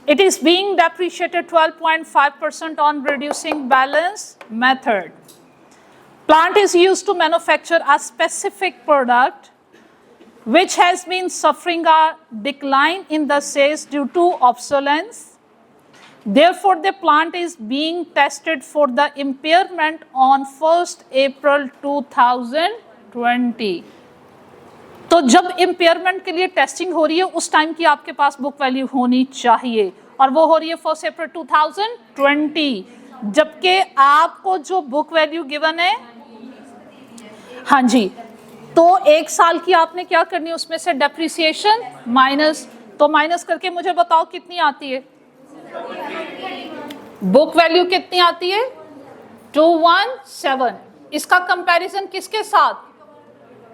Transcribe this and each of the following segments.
It is being depreciated 12.5% on reducing balance method. Plant is used to manufacture a specific product which has been suffering a decline in the sales due to obsolescence. Therefore, the plant is being tested for the impairment on 1st April 2020. तो जब impairment के लिए testing हो रही है उस time की आपके पास बुक वैल्यू होनी चाहिए, और वो हो रही है 1 अप्रैल 2020, जबकि आपको जो बुक वैल्यू गिवन है, हाँ जी, तो एक साल की आपने क्या करनी है, उसमें से डेप्रिसिएशन माइनस, तो माइनस करके मुझे बताओ कितनी आती है, बुक वैल्यू कितनी आती है 217। इसका कंपैरिजन किसके साथ,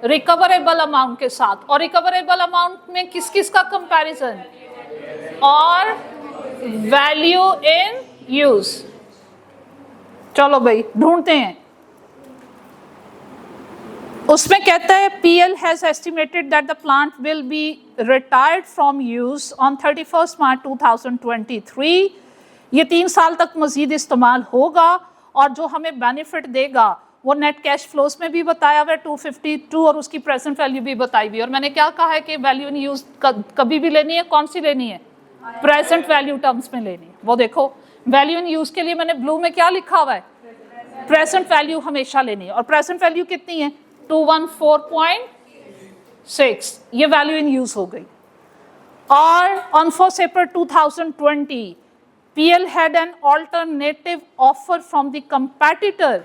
रिकवरेबल अमाउंट के साथ, और रिकवरेबल अमाउंट में किस किस का कंपैरिजन, और वैल्यू इन यूज। चलो भाई ढूंढते हैं, उसमें कहता है PL has estimated that the plant will be retired from use on 31st March 2023। ये 3 साल तक मजीद इस्तेमाल होगा, और जो हमें बेनिफिट देगा वो नेट कैश फ्लोज में भी बताया हुआ है 252, और उसकी प्रेजेंट वैल्यू भी बताई हुई है। और मैंने क्या कहा है कि वैल्यू इन यूज कभी भी लेनी है, कौन सी लेनी है, प्रेजेंट वैल्यू टर्म्स में लेनी है। वो देखो वैल्यू इन यूज के लिए मैंने ब्लू में क्या लिखा हुआ है, प्रेजेंट वैल्यू हमेशा लेनी है, और प्रेजेंट वैल्यू कितनी है 214.6, ये वैल्यू इन यूज हो गई। और on 1 April 2020 PL had an alternative offer from the competitor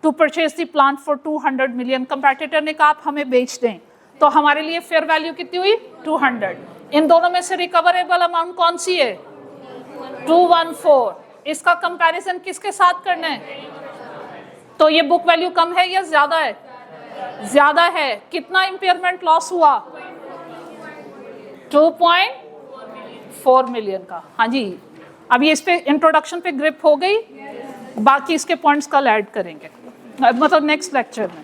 to purchase the plant for 200 million। कंपैटिटर ने कहा आप हमें बेच दें, तो हमारे लिए फेयर वैल्यू कितनी हुई 200। इन दोनों में से रिकवरेबल अमाउंट कौन सी है 214। इसका कंपैरिजन किसके साथ करना है, तो ये बुक वैल्यू कम है या ज्यादा है, ज्यादा है। कितना इंपेयरमेंट लॉस हुआ 2.4 मिलियन का। हाँ जी, अभी इस पे इंट्रोडक्शन पे ग्रिप हो गई, बाकी इसके पॉइंट्स कल ऐड करेंगे, मतलब नेक्स्ट लेक्चर में।